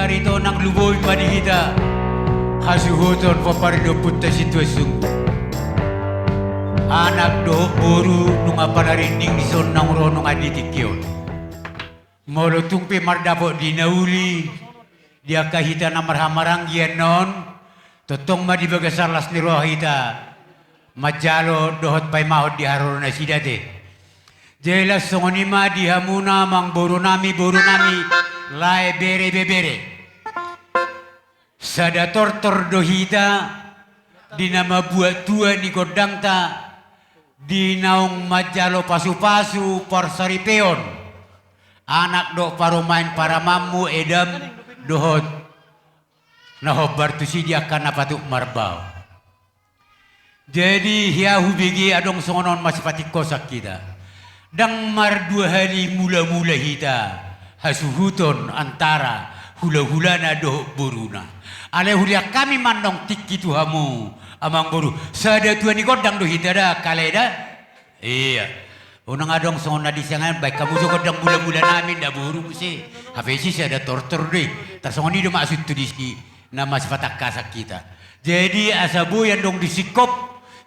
karito ng luboy manihita. Hasuhuton paparido punta sitwasyon. Anak do buru nunga panarinding ison ng ro nunga ditikyon. Molotong pimardapo dinauli. Dia kahita na marhamarang yan non. Totong madibagasalas ni rohita. Majalo dohot pay mahod di haro na sidate. Jelas songonima di hamuna mang buru nami lae bere bebere. Sadator tordohita di nama buat tua ni godangta di naung majalo pasu-pasu porsaripeon. Anak do parumain para mamu edam dohot nahobar tu sidia kana patuk marbau. Jadi hiahu bigi adong songonon masih patik kosak kita. Dang mar dua hari mula-mula hita hasuhuton antara hula-hulana doh boruna. Ale hulia kami mandong tik gitu hamu amang boru. Sada tuan ni godang doh hita dah kaleda. Iya. Unang adong songon na disangan baik kamu so godang mula-mula namin dah boru sih. Hafesi sada tortor deh. Tasongon ni do maksud tu diski nama sifatak kasak kita. Jadi asabu yang dong disikop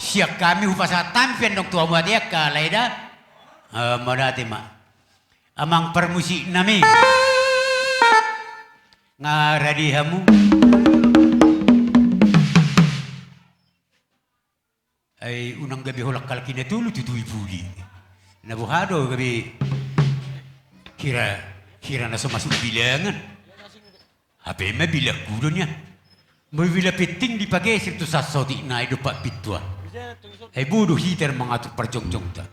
siap kami upasa tampian dong tua muat ya kaleda. Madati ma. Amang permusik nami. Ngaradi hamu. Ay unang gabi holak kalkina tulu tutui budi. Nabuhado gabi kira na masuk bilangan. Apa emang bilang kudonya? Mau bila penting dipakai situ sasodi na itu pak pitua. Bodoh hitar mengatur perjong-jong ta.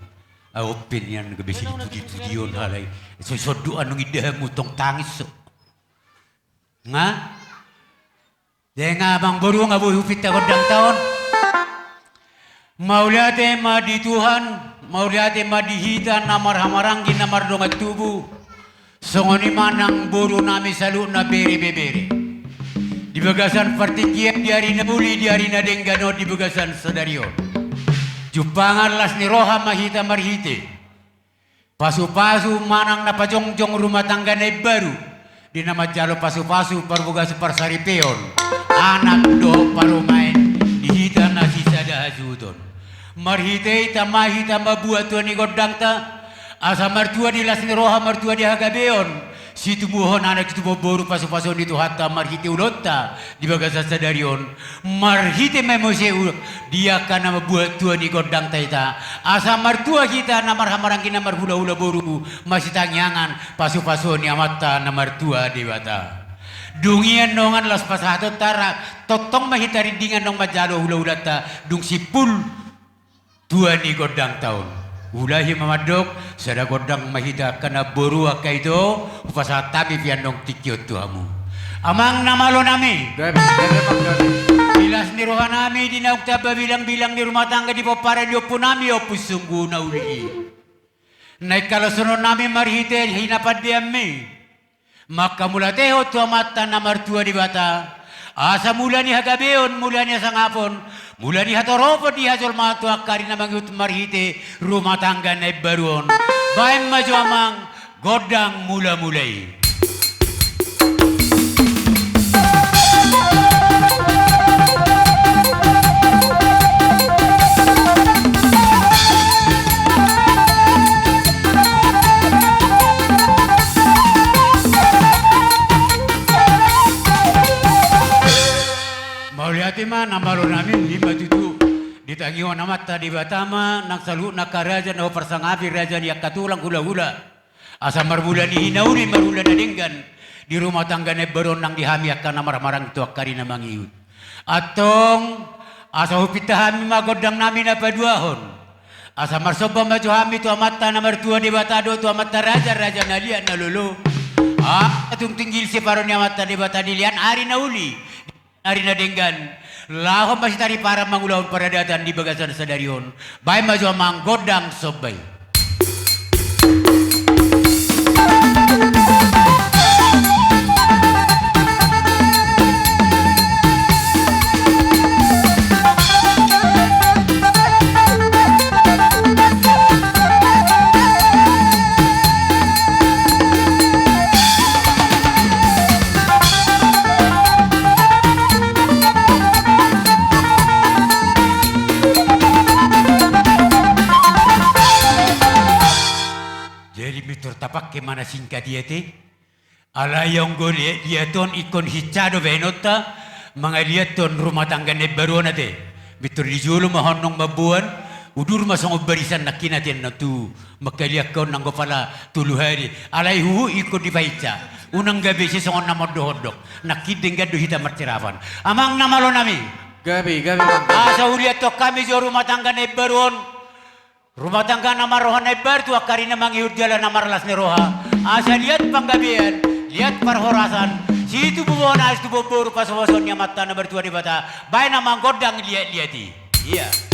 Opinion gabi sini tudion halai. Sosodu anu idah mutong tangis. Nga? Dengar bang baru ngabu hupita godang tahun. Mauliate ma di Tuhan, mauliate ma di hita namar hamaranggi namar dongat tubuh. Songoni manang boru nami salu na bere-bebere. Di bagasan partikian di hari na buli, di hari na denggano di bagasan sadario. Jupangan las ni roha mahita marhite. Pasu-pasu manang na pajongjong rumah tangga na baru. Di nama jalo pasu-pasu parbuga separsaripeon. Anak do parumain dihita na sisada hasudon. Marhite tamahita mabuat tuan ni godangta. Asa martua di las ni roha martua di hagabeon. Situ buhon anak itu boru pasu-pasu di tuhata marhite ulota di bagasa sadarion. Marhite memoseu dia kana mabuat tuan ni godangta ita. Asa martua kita namar hamarang kina marhula-hula boru masih tangyangan pasu-pasu ni amata namar tua dewata. Dungian nongan las pasato tara totong mahitari dingan nong majalo hula-hula ta dung sipul tua ni godang tahun. Ulahi mamadok sada godang mahida kana boru akaido upasa tabi piandong tikyot tuamu. Amang namalo nami. Bilas ni roha nami dinaukta bilang-bilang di rumah tangga di popara di opo nami opo sungguh na uli. Naik kalau sono nami marhite hinapad diami. Maka mula teho tua mata namar tua di bata. Asa mula ni hagabeon mula ni sangapon. Mula ni hatoropo di hajol matu akari na mangut marhite rumah tangga na baruon. Baim maju amang godang mula-mulai. Mauliati ma namaro namin lima tutu ditangiwan amat tadi batama nak salu nak karaja na persangapi raja ni katulang hula-hula asa marbulan ni hinauli marulan na dinggan di rumah tangga ne baron nang dihami akan namar-marang tu akari na mangiut atong asa hupitahan magodang namin apa duahon asa marsoba maju hami tu amata namar tua di batado tu amata raja na lian na lolo atung tinggil si paron ni amata di batadi lian ari na uli hari na denggan lahom masih tari para mangulahon paradatan di bagasan sadarion bayi maju amang godang sobay. Jadi mitur tapak ke mana singkat dia te. Alayong go dia ton ikon hicado venota. Mga dia ton rumah tangga ne baru na te. Mitur di julu mahonong mabuan. Udur masong barisan nakinatin na tu. Makaliak kau nanggo pala tulu hari. Alay huhu ikon di paica. Unang gabi si songon na modok-hodok. Nakideng gado hita martirapan. Amang namalo nami. Gabi mang. Asa uliat to kami jo rumah tangga na baruon. Rumah tangga na marohan na bar tu akari na mangihud jalan na marlas ni roha. Asa lihat panggabian, lihat perhorasan. Si itu bubona itu bubur pas wasonnya mata na bertua di bata. Baik na manggodang lihat-lihati. Iya.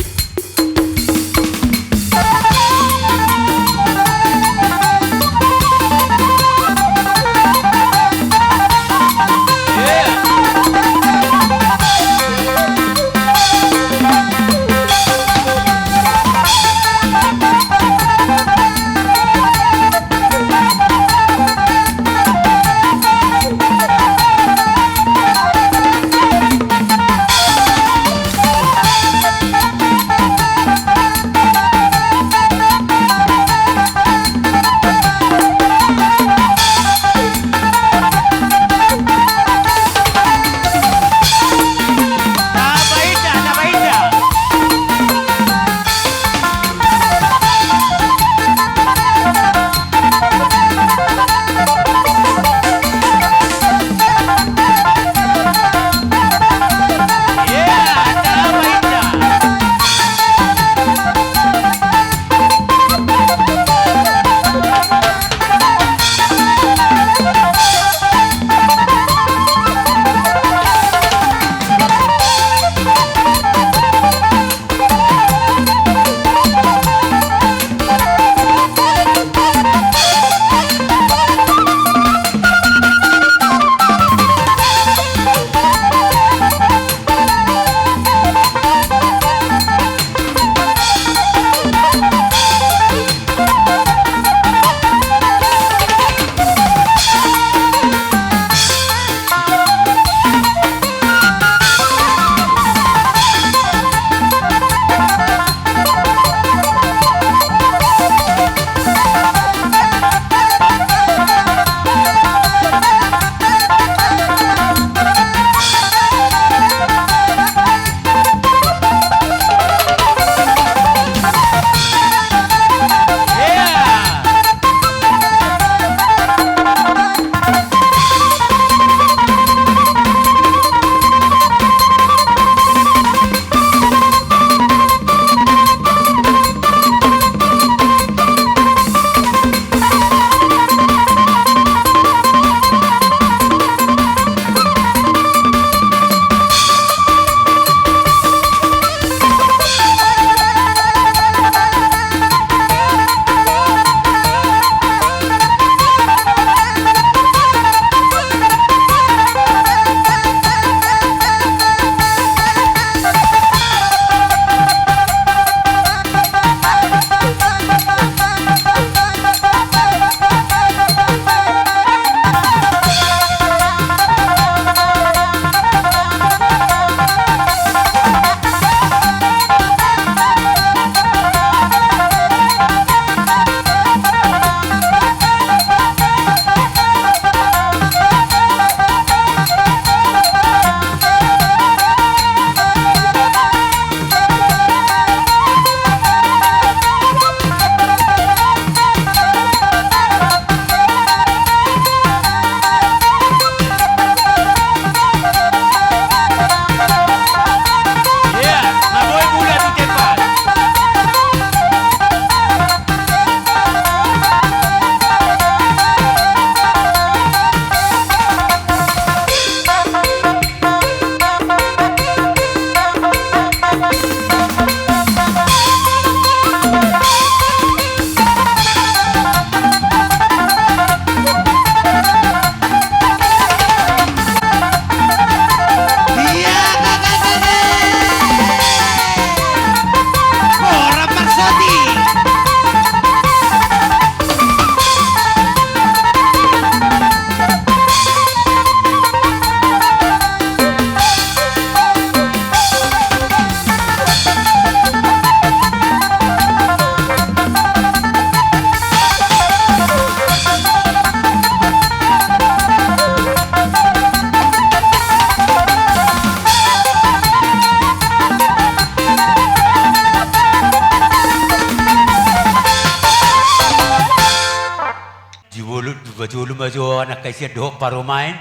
Bajulu majo anak kaisya doh parumain.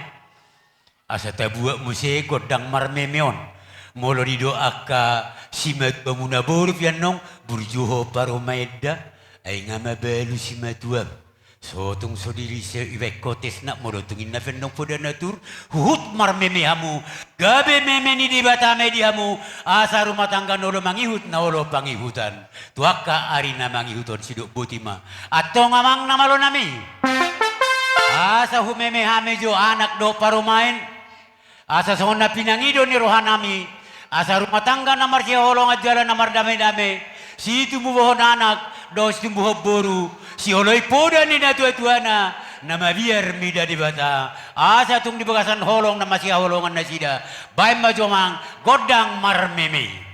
Asa tabuak muse godang marmemeon. Molo di doa ka simat pamuna boru pianong burjuho parumaida. Ay nga mabalu simatuam. Sotong sodiri sa iwek kotes na morotungin na fenong poda natur. Huhut marmemehamu. Gabe memeni di batame dihamu. Asa rumah tangga nolo mangihut na olo pangihutan. Tuaka ari na mangihuton sidok butima. Ato ngamang namalo nami. Asa humemehame jo anak do parumain. Asa songon na pinangido ni rohanami. Asa rumah tangga namar siya holong at jalan namar dame-dame. Si tumbuhon anak do si tumbuhon boru. Si oloy poda ni na tua-tuana na mabiar mida di bata. Asa tung di bagasan holong na masih holongan na sida. Bay majomang godang marmeme.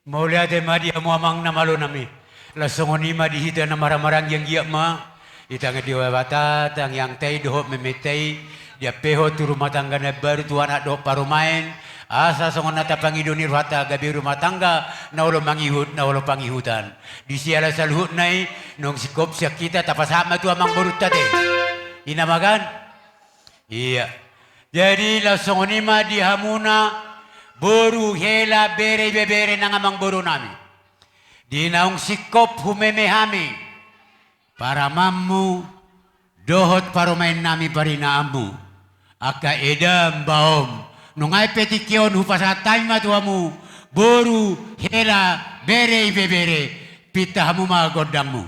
Mauliate madi amuamang na malo nami. Lasongoni madi hita na maramarang yang giyak ma. Itang diwa bata tang yang tay doho memetay dia peho tu rumah tangga na baru tu anak doho parumain. Asa songon nata pangido ni ruhata gabi rumah tangga na ulo mangihut na ulo pangihutan. Di siala saluhut nai nong sikop siya kita tapasama tu amang borut tate. Inamagan? Iya. Jadi lasongoni madi hamuna boru hela bere bebere nang amang boru nami. Di naung sikop humemehami. Para mamu dohot parumain nami parinaamu. Aka edam baom. Nungay petikion hupasatay matuamu. Boru hela bere bebere. Pitahamu mga godangmu.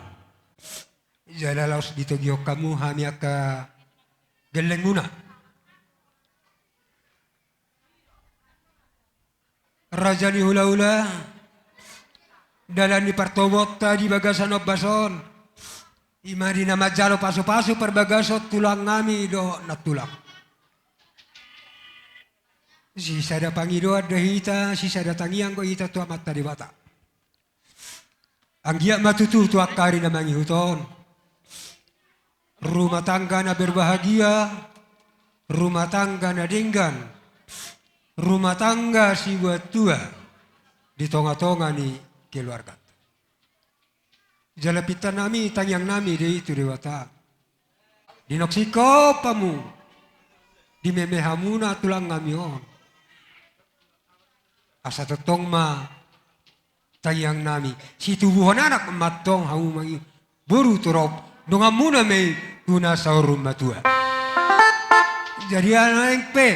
Jalalaos dito giyok kamu hami aka geleng muna. Raja ni hula-hula dalan ni partobot di bagasan bason imari na majalo paso-paso perbagasot tulang ngami do natulak si sada pangido ada hita si sada tangiang ko hita tu amat tadi bata ang giyak matutu tu akari na mangihuton rumah tangga na berbahagia, rumah tangga na denggan, rumah tangga si buat tua di tonga-tonga ni keluarga. Jalapitan nami tangyang nami de itu dewata. Dinoksiko pamu, di memehamuna tulang ngamion. Asa totong ma tangyang nami, si tubuhan anak matong haumangi buru turop dongamuna me tuna sa rumah tua. Jadi anak pe,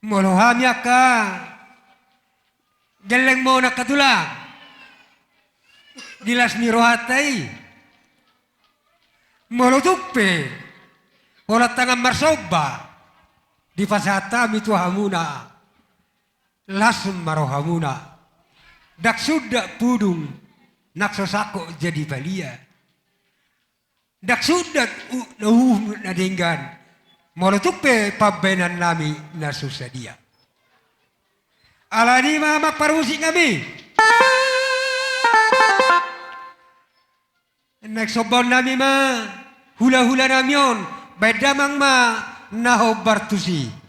molohamya ka, geleng mo nakatulang, gilas ni rohatay, molotukpe, olat tangan marsoba, di pasata mitu hamuna, lasem marohamuna, dak sudah pudung, naksosako jadi balia, dak sudah nadinggan, molotukpe pabenan nami nasusadia. Alani mamak parusi kami. Nagsobon nami ma, hula-hula namyon, bedamang ma, naho bartusi.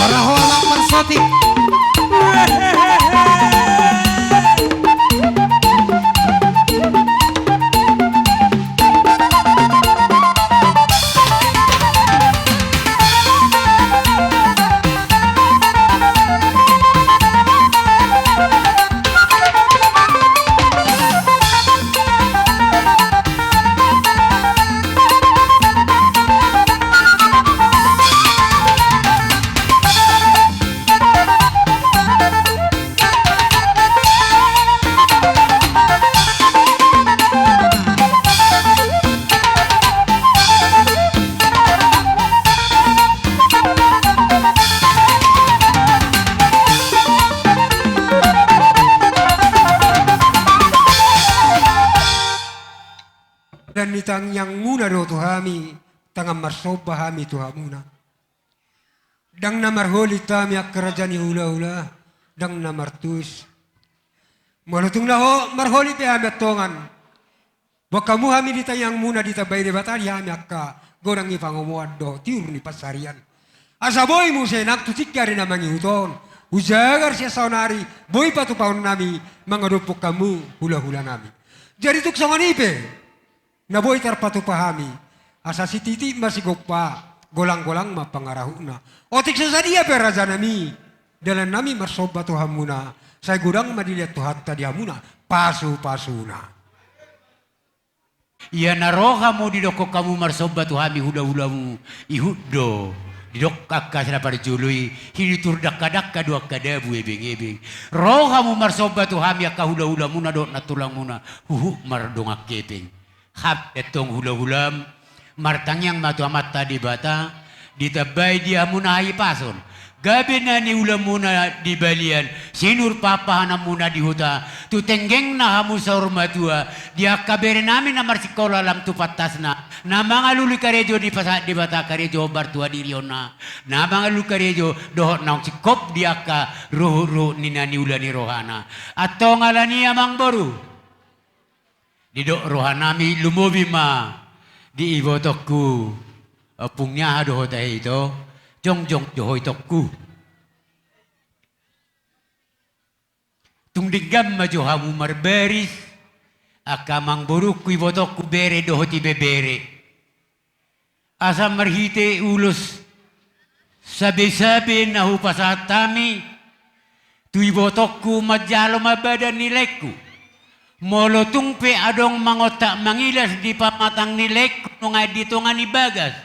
Ora ho alang marsoti. Dan nitang yang muna do tuhami tangan marsoba hami tuhamuna. Dang namar holi tami ak kerajaan hula-hula dang namar tuis. Malutung laho marholi pe hami tongan. Bakamu hami dita yang muna dita bayre batari hami akka gorang ipangomuad do tiur ni pasarian. Asa boy mu senak tu tikari namangi uton. Ujagar siya saunari boy patu paun nami mangadupuk kamu hula-hula nami. Jadi tuk sangonipe. Na boy tarpatu pahami. Asa si titi masih gopa. Golang-golang mapangarahuna. Otik sasadia peraja nami. Dalam nami marsoba tuhamuna. Saya gudang madiliat Tuhan tadi hamuna. Pasu-pasuna. Iya naroha mo didoko kamu marsoba tuhami hula-hulamu. Ihuddo. Didok kakak pada jului. Hinitur dakka-dakka dua kadabu ebeng-ebeng. Roha mo marsoba tuhami akka hula-hulamu na do natulang muna. Mardongak kepeng. Hap etong hula-hulam martang yang matu amat tadi bata ditabay dia muna pason gabi na ni ulam muna di balian sinur papahan muna di huta tu tenggeng na hamu sa urmatua dia kabere namin na marsikola lam tu patas na mga luli karejo di bata karejo bartua di riona na mga luli karejo dohot na sikop dia ka ruhu ni nani ulan ni rohana atau ngalani amang boru didok rohanami lumobi ma di ibotokku pungnya doho tahe itu jong doho itokku tung digam maju hamu marberis akamang burukku ibotokku bere doho tibe bere asam marhite ulus sabi-sabi nahu pasatami tu ibotokku majalo mabadan nilaiku Molotung pe adong mangotak mangilas di pamatang nilek nung dito nga ni bagas.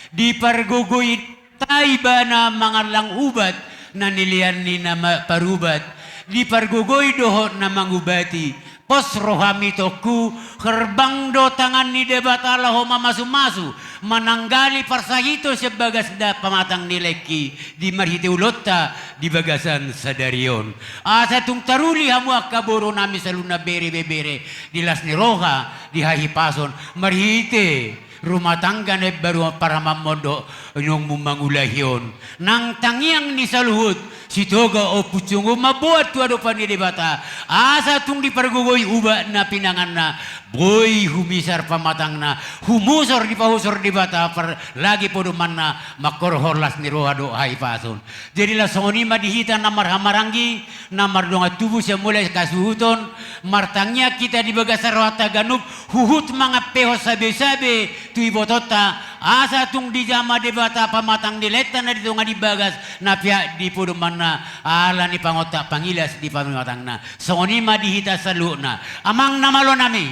Di pargugoy taiba na mga lang ubat na nilian ni na parubat. Di pargugoy doho na mangubati. Pos rohami toku kerbang do tangan ni debatala ho mamasu-masu. Mananggali parsahito sa bagas da pamatang nileki. Di marhiti ulota di bagasan sadarion. Asa tung taruli hamu akaboro nami sa luna bere-bere. Di las ni roha di hahipason. Marhiti rumah tangga na baru para mamondo yung mumangulahyon. Nang tangiang ni saluhut si toga o pucungo mabuat tuado pa ni debata. Asa tung di pargugoy uba na pinangan na boy humisar pamatang na humusor di pahusor di bata per lagi poduman na makorhorlas ni rohado haipason. Jadi lah songoni madihita na marhamaranggi na mardonga tubuh siya mulai kasuhuton martangnya kita di bagasar rohata ganup huhut mga peho sabi-sabi tu ibotota asa tung di jama debata pamatang dileta na dito nga di bagas na pia di puduman na ala ni pangotak pangilas di pamatang na songoni madihita sa na amang namalo nami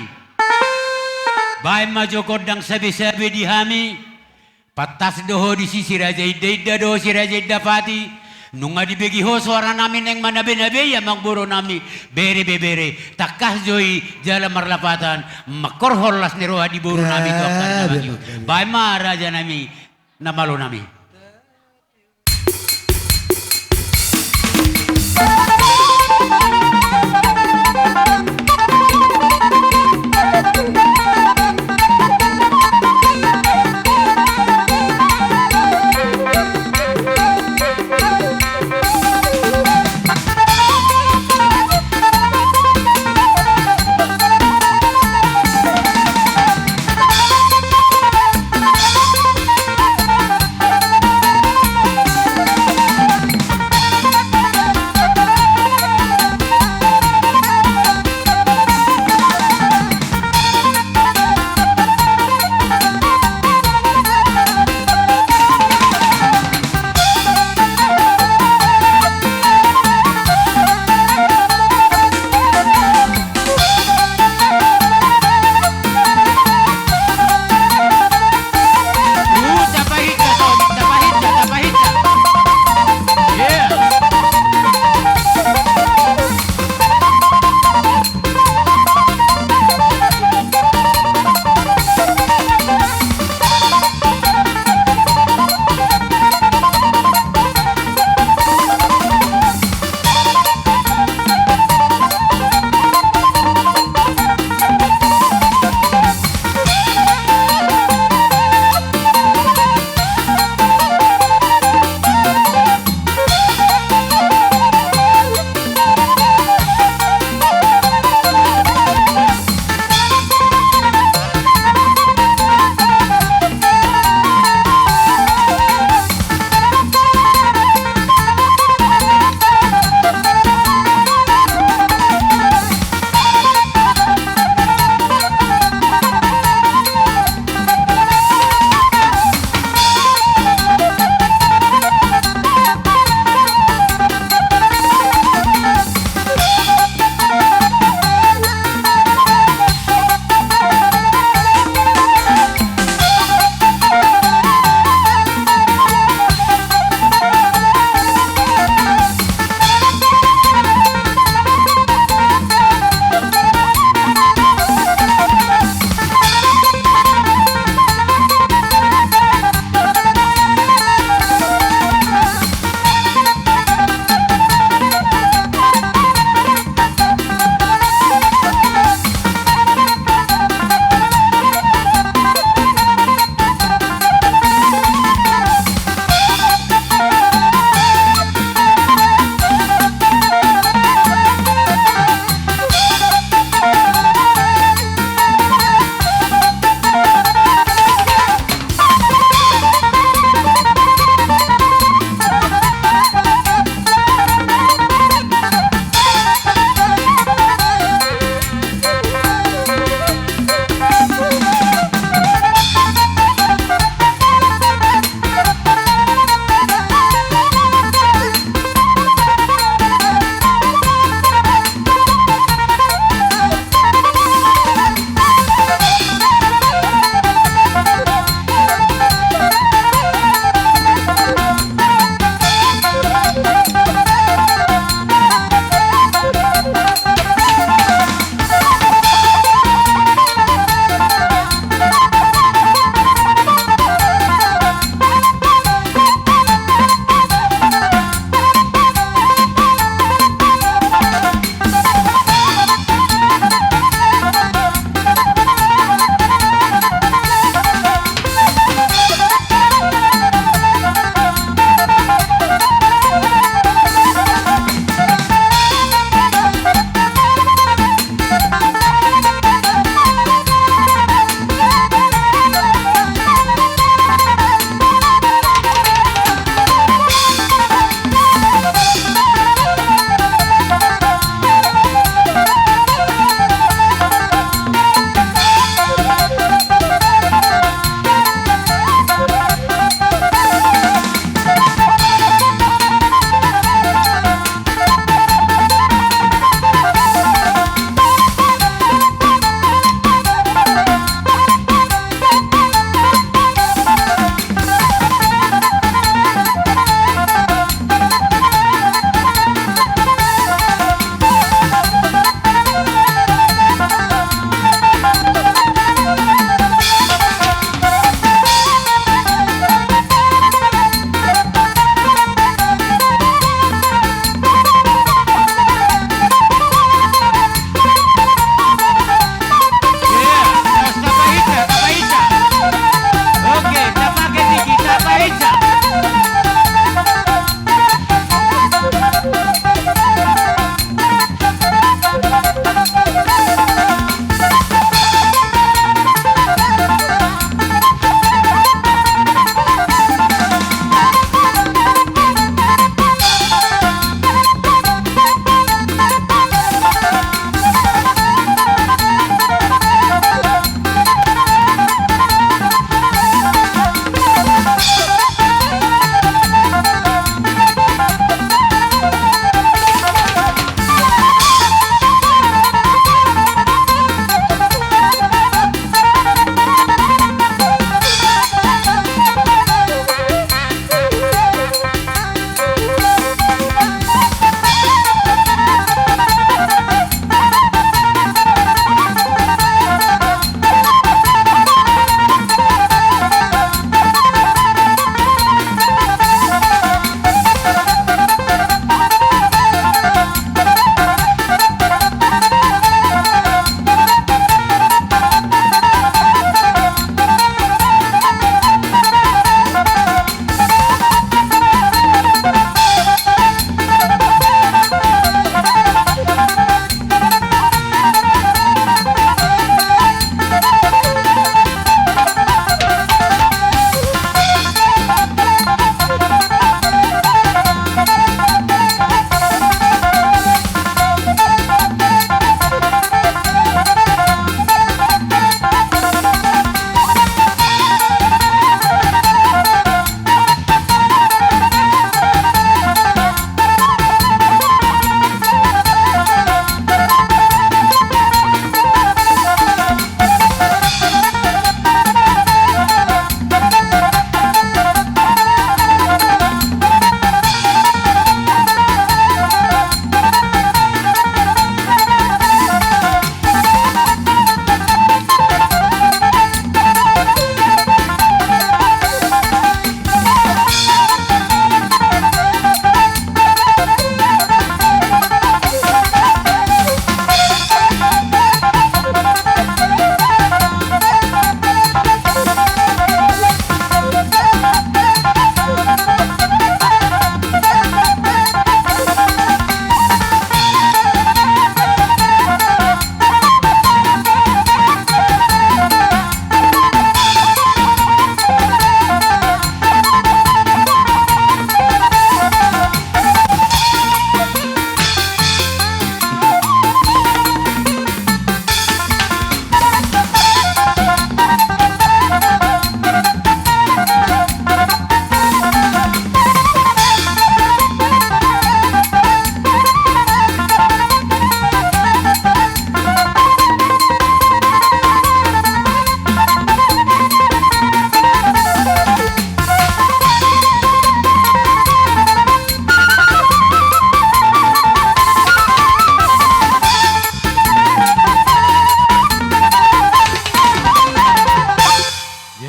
bahay majokod dang sabi-sabi di hami patas doho di sisi Raja Ida doho si Raja Ida Pati nung nga dibigi ho suara namin yang manabe-nabe ya magburo nami bere-bere takas joy jala marlapatan makorhorlas ni roha di buro nami to bahay ma raja nami namalo nami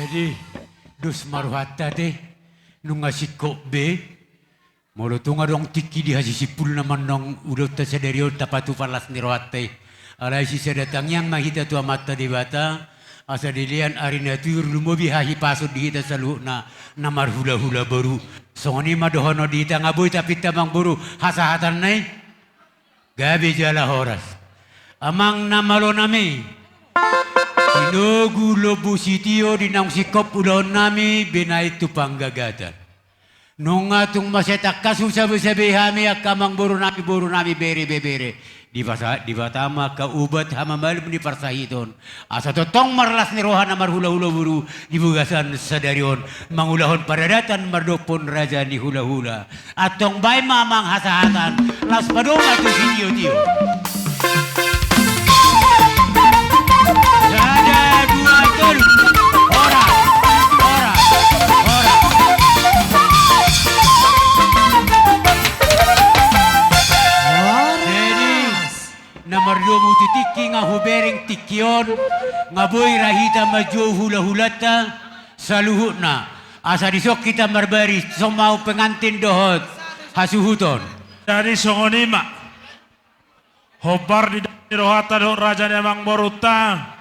Jadi, dus maruhata teh, nung ngasiko be, molo tunga dong tiki di haji sipul naman nong udot ta sederio tapatu palas ni rohate. Alay si sedatang yang mahita tu amata di bata, asa dilian arina tuyur lumobi hahi pasut di hita salu na namar hula-hula baru. Songoni madohono di hita ngaboy tapi tamang baru hasahatan nai. Gabi jala horas. Amang namalo nami. Inogu lobu sitio di nang sikop ulon nami binay tu panggagatan. Nung atung masetak kasusab-sabi hami akamang buru nami bere-bere. Di batama kaubat hamamal di parsahiton. Asa totong marlas ni rohan amar hula-hula buru di bugasan sadarion. Mangulahon paradatan mardopon raja ni hula-hula. Atong bay mamang hasahatan. Las padong atu sitio-tio. Ada dua tol. Ora. Jadi, nomor 2 mutitiki nga hubering tikion, nga boy rahita majo hula-hulata, saluhut na. Asa disok kita marbari, somau pengantin dohot, hasuhuton. Dari songonima, hobar di rohata do raja namang boruta,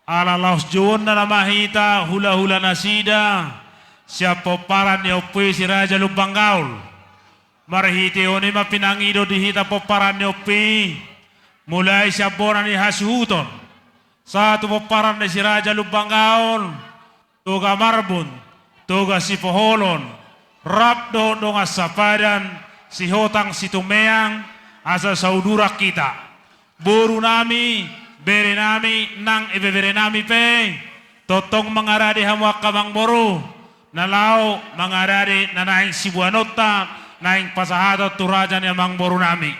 ala laos juon na namahita hula-hula nasida, siapa paran ni opi si raja lubang gaul. Marhiti onima pinangido dihita poparan ni opi, mulai siapona ni hasuhuton. Satu poparan ni si raja lubang gaul, toga marbun, toga si poholon, rap do nga sapadan, si hotang si tumeang, asa saudura kita. Buru nami, bere nami, nang ibebere nami pe, totong mangaradi hamwa kamang boru, nalau mangaradi nanaing sibuanota, naing pasahata turajan yang mang boru nami.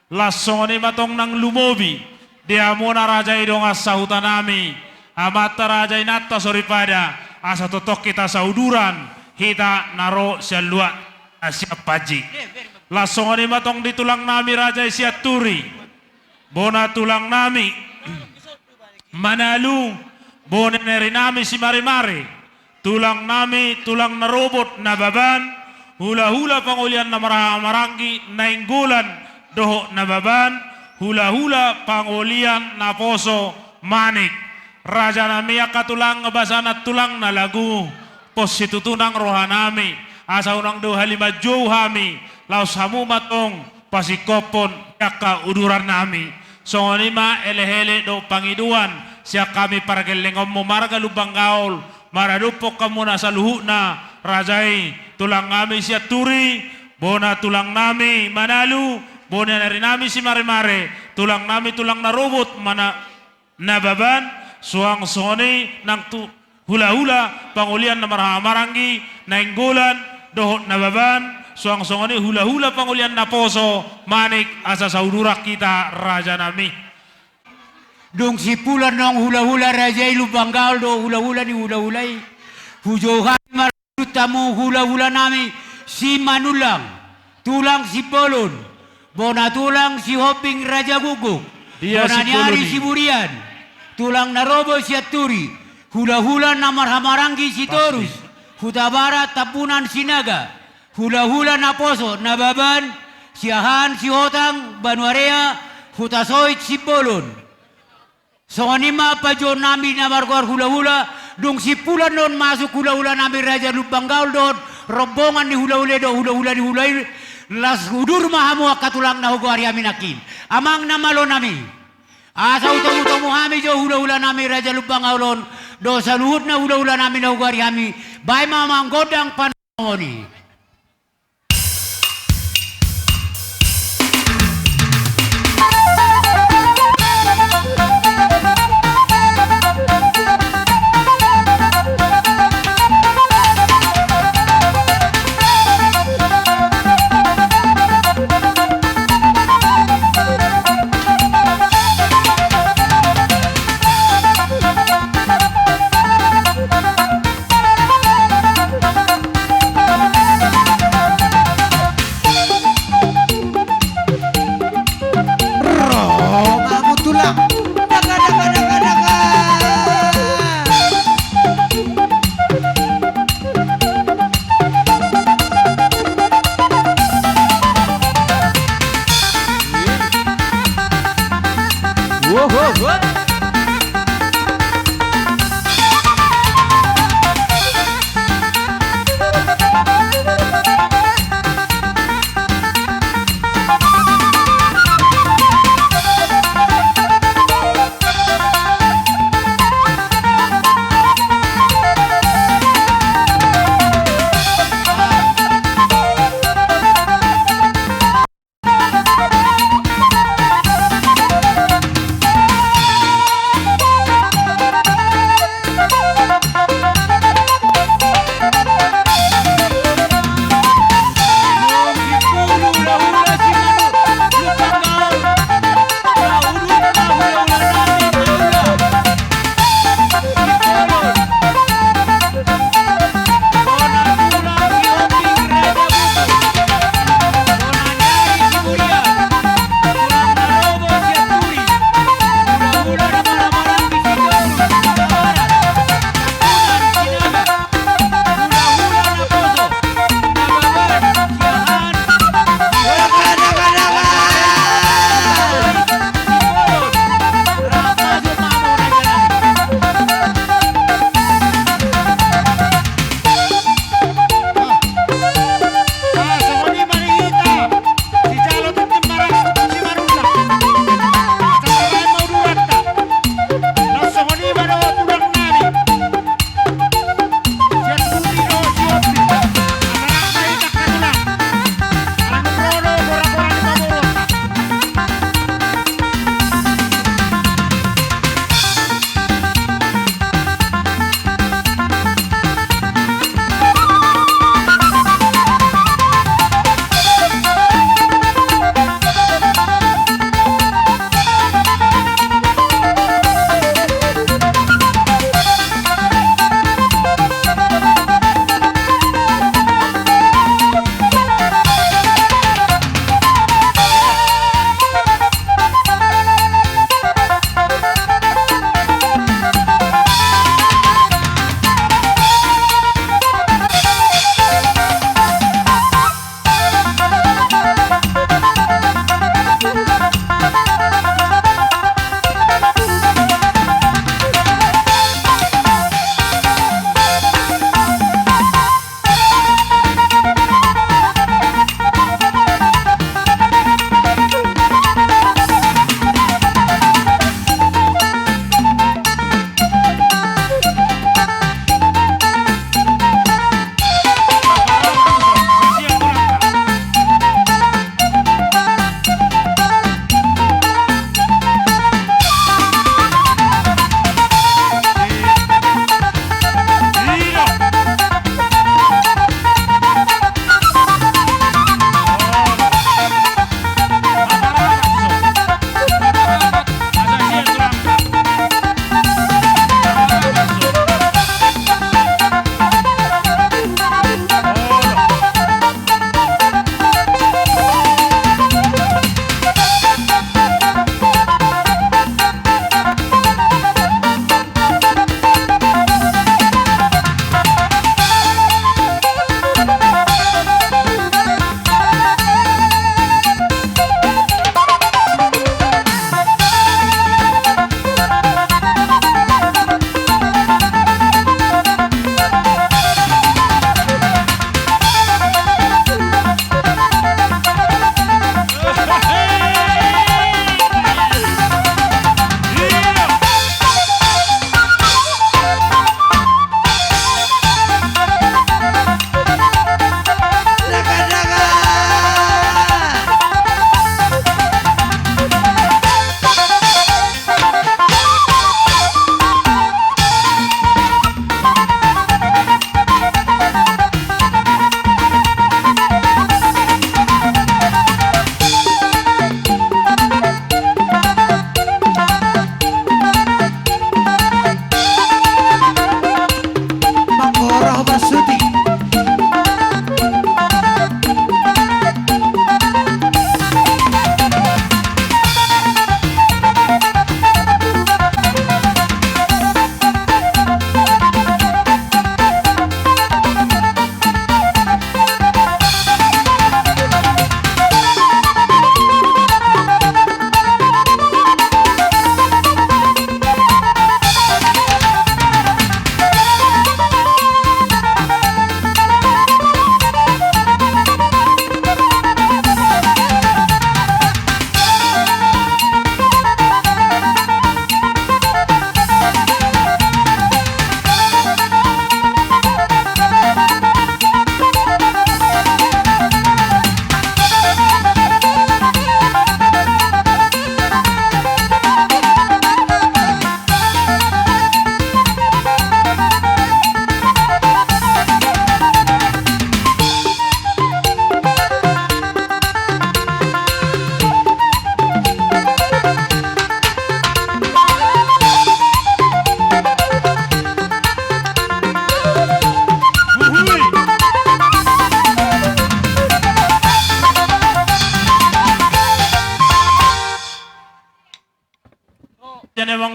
Lasong ni matong nang lumobi, dia muna raja idong asahuta nami, amata raja inata soripada, asa totok kita sauduran, kita naro sialuat asyap paji. Lasong ni matong ditulang nami raja isiaturi, bona tulang nami, manalu, bona neri nami si mari-mari, tulang nami, tulang narobot nababan, hula-hula pangulian na marangi nainggulan doho nababan, hula-hula pangulian na poso manik. Raja nami akatulang ngebasana tulang na lagu, pos situtunang rohanami, asa unang do halima jauh hami, laos hamu matong pasikopon yaka uduran nami. Songonima ele-hele do pangiduan, siya kami paragelengom mo marga lubang gaul, maradupok kamu na sa luhu na, rajai tulang nami siya turi, bona tulang nami manalu, bona nari nami si mare-mare, tulang nami tulang narobot mana nababan, suang soni nang tu hula-hula pangulian na maramarangi, nainggulan dohot nababan, suang soni hula-hula pangulian na poso, manik asa saudurak kita raja nami. Dong sipulan nong hula-hula raja lubang gaul do hula-hula ni hula-hulai. Hujohan tamu hula-hula nami si manulang, tulang si polon, bona tulang si hoping raja guguk, Dia bona si niari Poloni. si burian, tulang narobo si aturi, hula-hula namar hamarangi si torus, hutabara tapunan si naga, hula-hula naposo nababan, si ahan si hotang, banuarea, hutasoit si polon. Songonima pajon nami namargor hula-hula, dong si pulan non masuk hula-hula nami raja lubang gaul don, rombongan ni hula-hula do hula-hula ni hulai, las udur mahamu akatulang na hugo ariamin akin. Amang namalo nami, asa utong-utong hami jo hula-hula nami raja lubang gaulon, do sa luhut na hula-hula nami na hugo ariami, bay mamang godang panoni.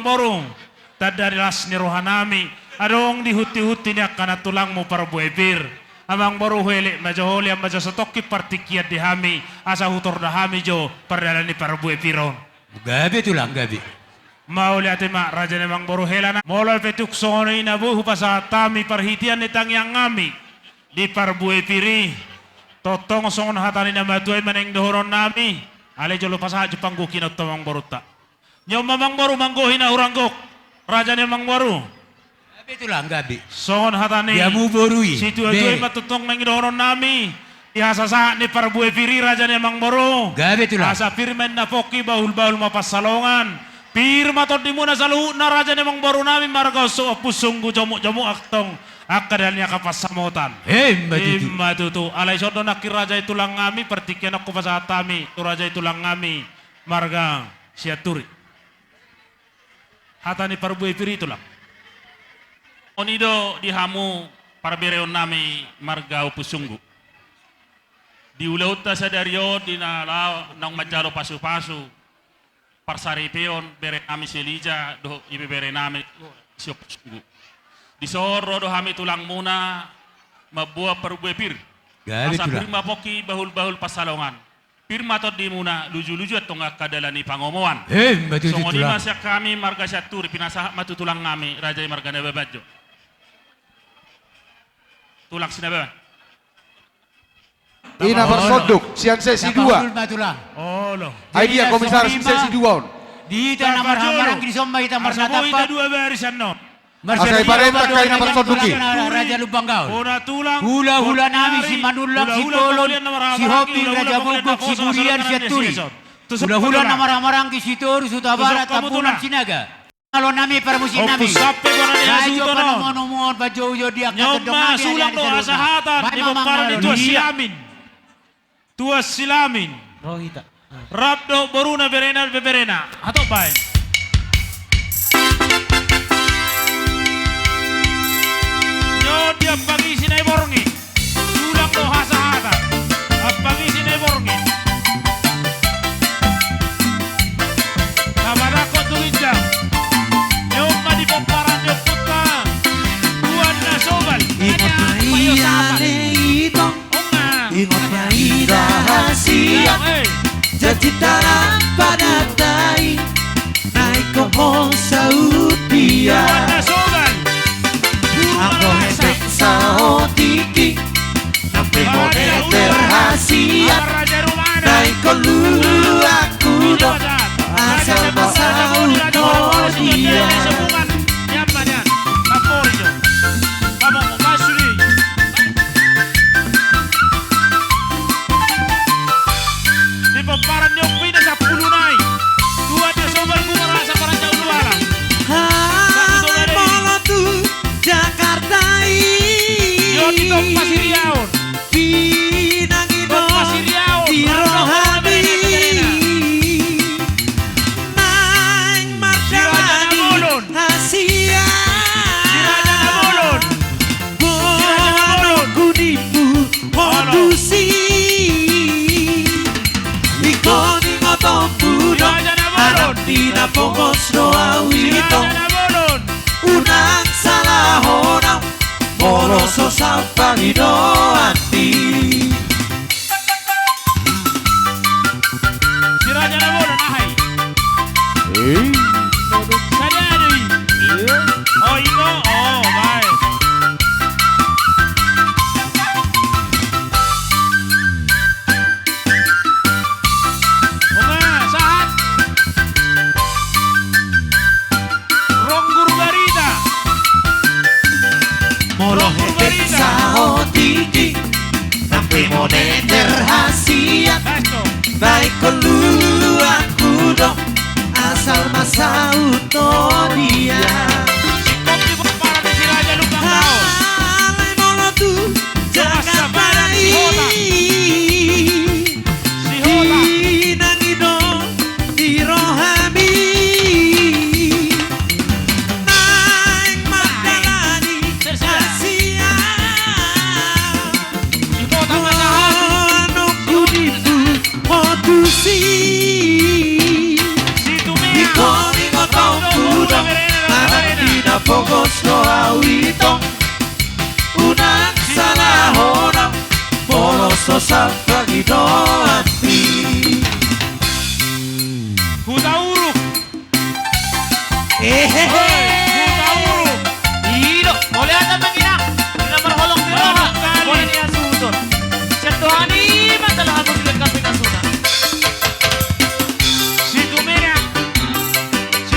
borong. Tadari las ni rohanami. Adong dihuti-huti ni akana tulangmu para buebir. Amang baru hele majoholi am majo sotoki partikiat di hami asa hutor da hami jo perdalani para buebiron. Gabi tulang gabi. Mau lihat mak raja nemang baru helana. Mulai petuk sono ina buhu pasa tami perhitian ni tang yang ngami di par buebiri. Totong songon hatani nama tuai maneng dohoron nami. Ale jolo pasa Jepang gukin atau mang baru tak. Nyom mamang baru manggohina uranggok. Raja nemang baru. Gabi tulang gabi. Songon hatani. Dia mu borui. Si tuai matutong nang dohoron nami. Ihasa sa ni par buebiri raja nemang baru. Gabi tulang. Asa firman na foki bahul-bahul mapasalongan. Pirma to di muna salu na raja nemang baru nami marga so pusunggu jamu-jamu aktong. Akadalnya kapasamutan. Matutu. Alay sodo nakir raja itu lang ngami pertikian aku pasatami. Tu raja itu lang ngami marga siaturi. Hatani parbuai piri itu lang. Onido dihamu parbereon nami marga upusunggu. Di ulauta sadario di nala nang majalo pasu-pasu. Parsari peon bere nami selija do ibe bere nami siopusunggu. Di soro do hami tulang muna mabuah perbuepir. Gabi Asa tulang. firma poki bahul-bahul pasalongan. Firma tot di muna luju-luju atau ngak kadalani pangomoan. Matutu Songoni tulang. masya kami marga syaturi pinasa matu tulang ngami raja marga nababajo. Tulang sinaba. Ina bersodok siang sesi dua. Tulang. Oh loh. Idea komisaris sesi dua. Di tanah marhamar di somba kita Asa marna boy na tapat. dua barisan no. Asa ibarenta kaina bersodoki. Raja Lubanggaul. Una tulang. Hula-hula nami si Manulak, si Tolon, si Hopi, Raja Bukuk, si Burian, si Aturi. Hula-hula na marang-marang ki Sitor, Sutabara, Tapunan, Sinaga. Kalau nami para musim nami. Sape ko na niya Rajo suto pa no. naman pajojo dia Nyoma sulang do asahatan di para ni tua silamin. Tua silamin. Rohita. Rabdo boruna berena beberena. Atau baik. Dia pagi sinai borongin, sulang do hasahatan. Pagi sinai borongin. Kabada ko tulinjang. Nyoma di paparan dia puta. Tuan na sobal. Ingat maiyane ito, ingat mai rahasia. Janji tanam pada tai, naik ke Saudi. Tuan na sobal. Ako hepek sa otiki, sampai moneter rahasia. Naik ke lulu aku dong, asal basau no dia. Hai Molotu Jakarta Pinang Ido Dirohani Nang Marjani Asia Bono Kudipu Kondusi Ikoni Ngotompu Arondina Pongos Doa Wito Unang salah orang Moroso sampai doanti Molo hepek sahotiki Sampai moneter hasia Baik kelulu aku dong Asal masa utodia Halai molo tu Jakarta Pinang Ido Dirohami Naik Magdalani Asia Bono Kudipu Kondusi Ikoni Ngotompu dong sosa fragido ati. Hutauru. Hutauru. Iro, boleh ada mangina. Ina marholong di roha. Boleh niya susun. Syatuhani matalah ako sila kapinasuna. Si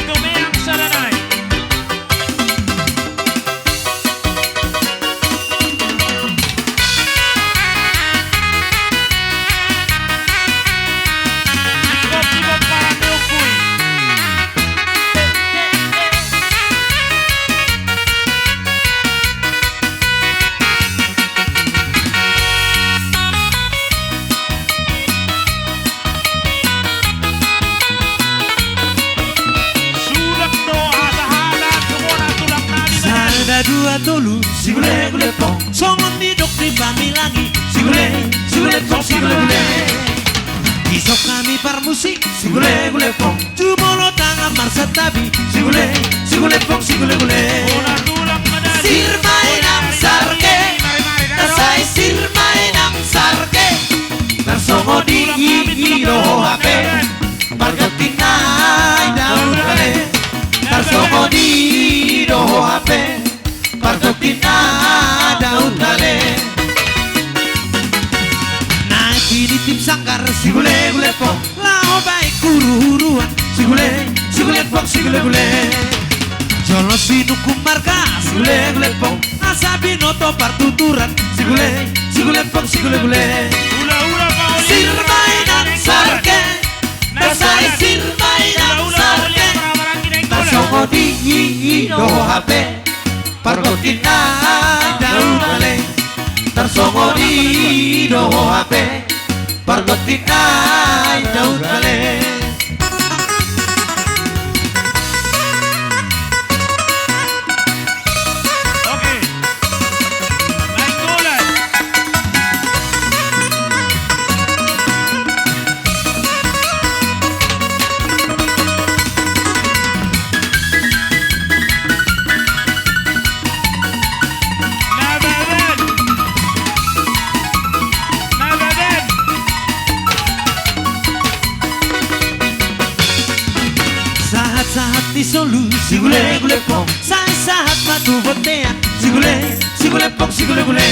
Tumeang Saranay. Sikop para Neopoy. Sudak do hada-hada semua tulang nadi. Sada dua tolu, sigule gule pong. Songon di dok di bami lagi, sigule pong, sigule gule. Isok kami par musik, sigule gule pong. Jumolo tangan marsa tabi, sigule pong, sigule gule. Bola tulang madali. Sirmainang sarke, nasay sirmainang sarke. Narsongo di ilo hape, pagkatinay daun kale. Narsongo di ilo hape, pagkatinay daun kale. Naik tim sangkar, sigule gule pong. Lao baik huru-huruan, sigule pong, sigule gule. Jolo sinuku marka, sigule gule pong. Nasabi noto partuturan, sigule pong, sigule gule. Ula-ula Pauli. Sirmainang sarke, nasay sirmainang sarke. Nasongo di ino hape, pargotinay daun kale. Narsongo di ino hape, pargotinay daun kale. Oke. Naik tulan. Nabadan. Nabadan. Sahat-sahat di solu, sigule pong. Say sahat matu botea, sigule pong, sigule gule.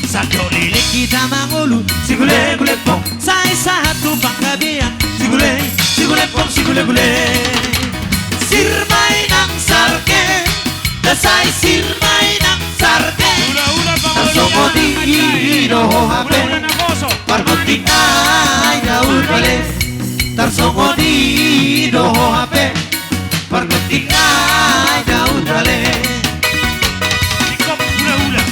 Sakoli kita mangulu, sigule pong. Say sahat tu pangkabian, sigule pong, sigule gule. Sirmainang sarke, dasay sirmainang sarke. Ula-ula Pauli. Narsongo di ino hape, Ula-ula na koso. pargotinay daun kale. Tarsongo di ino hape, pargotinay daun kale. Sikop ula-ula.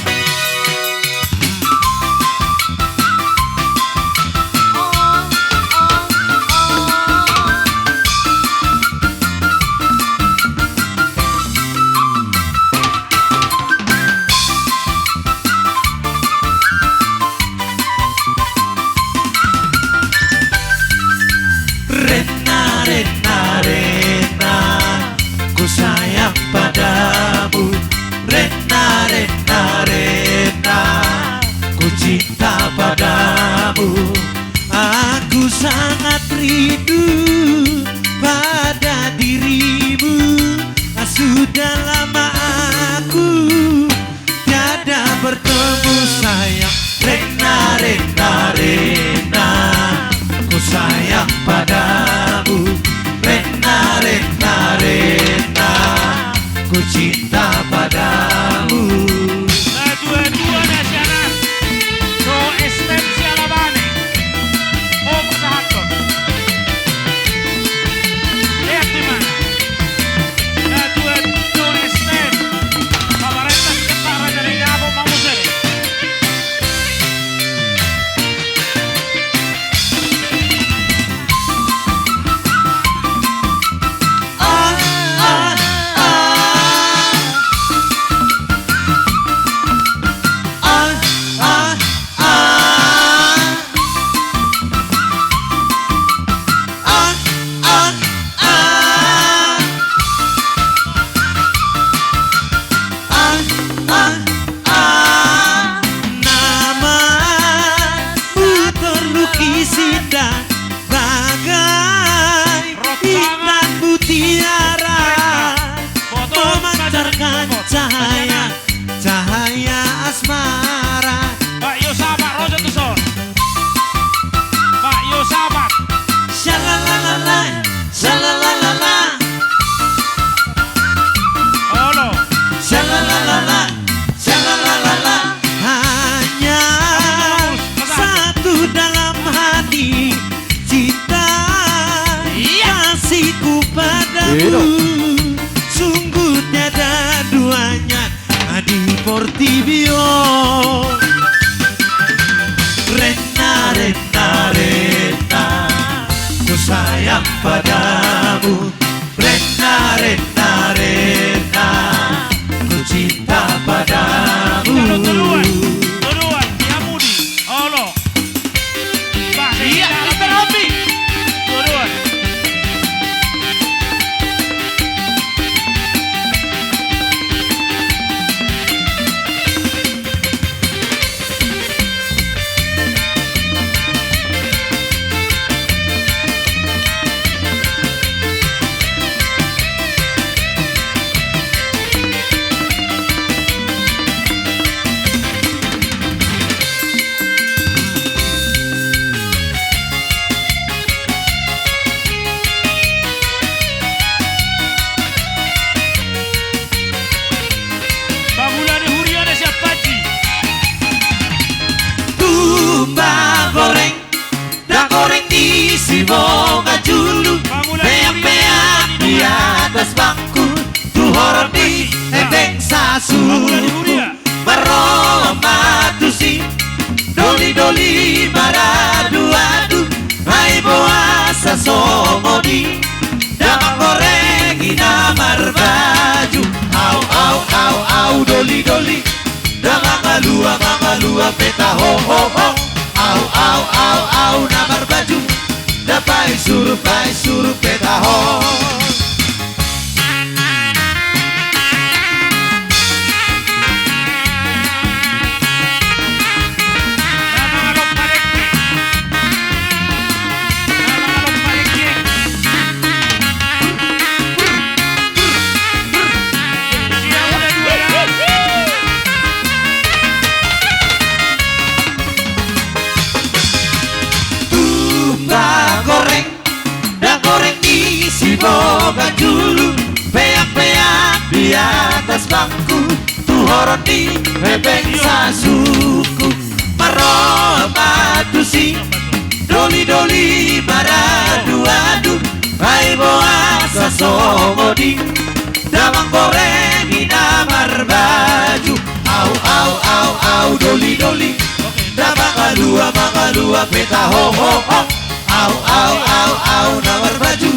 tibio. Rena, Rena, Rena, ku sayang padamu. Rena, Rena, Rena, ku cinta padamu. Tuduhan, Yamudi, Olo. Iya, Mr. Hobi. Tuduhan. Pangulani hurian siapa Ji? Tumbang goreng, dah goreng di Sibolga dulu. Peak-peak di atas bangku, tuh horor di ebeng sasu. Meroma tusi, doli-doli maradu-adu. Hai boasa somodi, damang goreng inamar baju. Au, au, au, au, doli-doli, damang alua peta ho ho ho. Au, au, au, au, namar baju, dapai suruh peta ho. Tumbang goreng, dah goreng di Sibolga dulu. Peak-peak di atas bangku, tuh horor di ebeng sasuku. Meroma tusi, doli-doli maradu-adu. Hai boasa somodi, damang goreng inamar baju. Au, au, au, au, doli-doli, damang alua peta ho ho ho. Au, au, au, au, namar baju,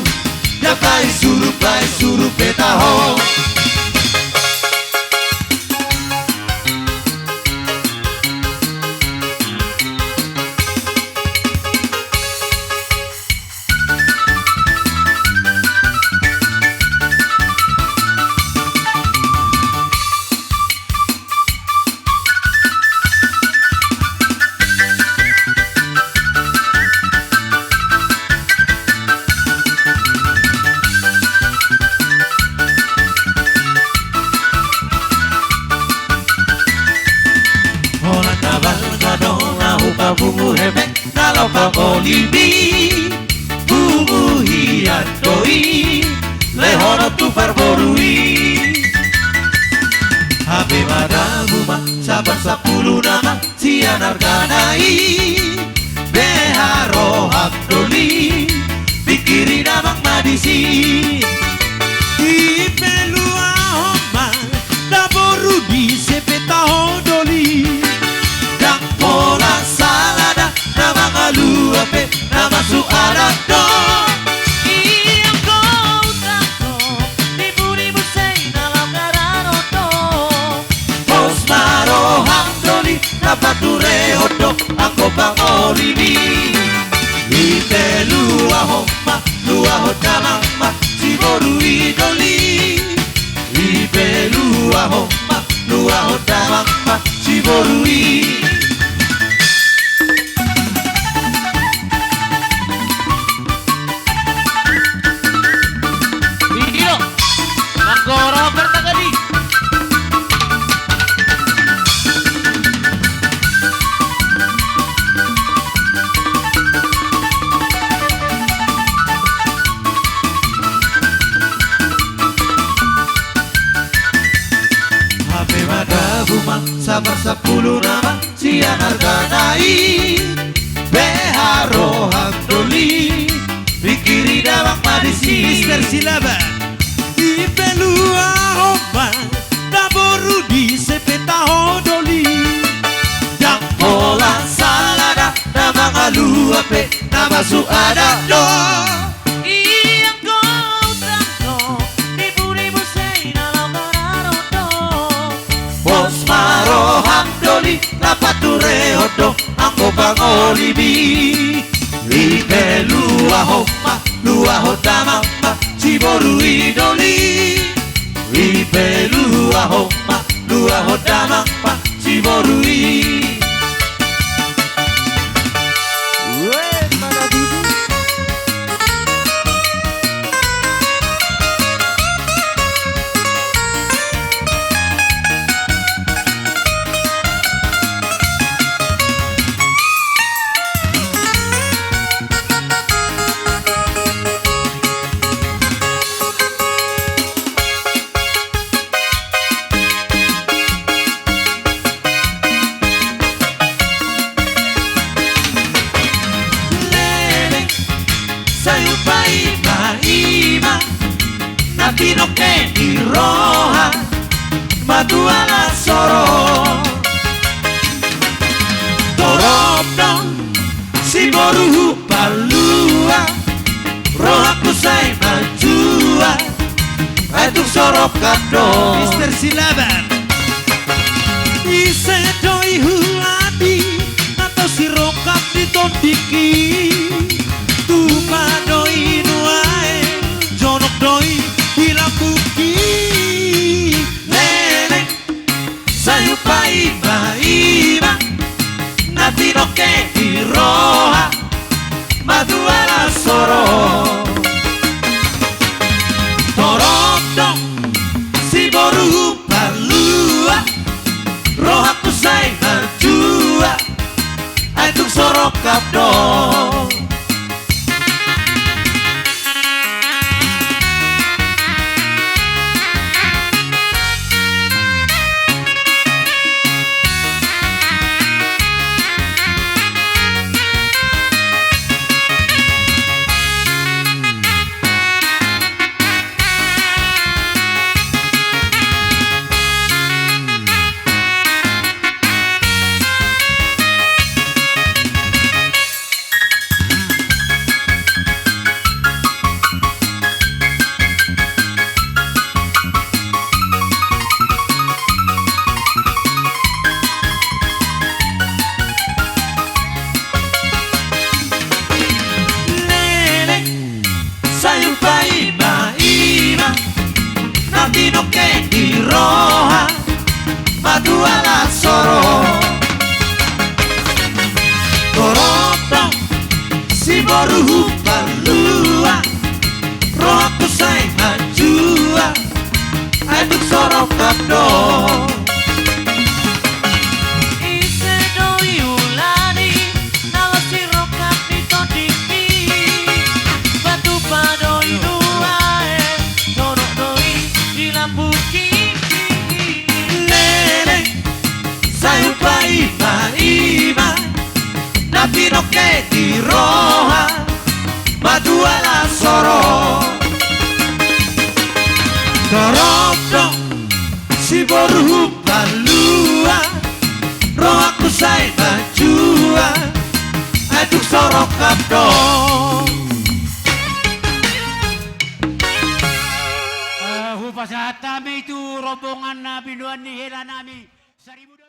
dapai suruh peta ho. Bungu hebek kalau pangolibi bungu hian doi lehono tu parborui habe madaguma sabar 10 nama sian arganai beharo habdoli pikiri namang madisi ipelua homa daboru di sepeta hodoli dang pola salada nama kalua pe nama suara do Iya kau tako, ribu-ribu sei dalam gararoto. Pos maro handoli napature hodo angko pangoribi ite lua homa lua hoda mama si boru idoli ipe lua homa lua hoda mama si boru Iyo, manggoro bertagadi. Hape madaguma sabar 10 nama sian arganai beharo handoli pikiri dawang madisi Mister Silaban ipelua homa daboru di sepeta Pasu ada do Iyang kau tanto Ribu-ribu say na lang kararoto Bos maro hamdoli Lapature odo Anggo pangolibi Ribe luaho ma Luaho tamama Ciboru idoli Ribe luaho ma Luaho tamama Ciboru idoli Natino che di roja Madua la soro Toropno Si boruhu palua Roja kusai majua Itu sorok kado Mr. Silaban Ise doi huladi Atau si rokap ditondiki Tupa doi nuae Jonok doi Hilapuki Lele Sayupa iba Natino che di roja Maduela soro Toronto Siboru palua Roja kusai najua Aitung sorok kapdo Natino che di roja Madua la soro Toronto Siboruhu palua Roja kusai majua Aituk soro kapdo Ise doi ulani Nalo si rokap ditondiki Batu padoi duae Jonok doi Hilapuki Lele Sayupa iba Natino che di roja Madua la soro Toronto Siboruhu palua Roja kusai majua Aituk sorok kapdo Hupasatami itu rombongan na binuan ni hela nami. 1000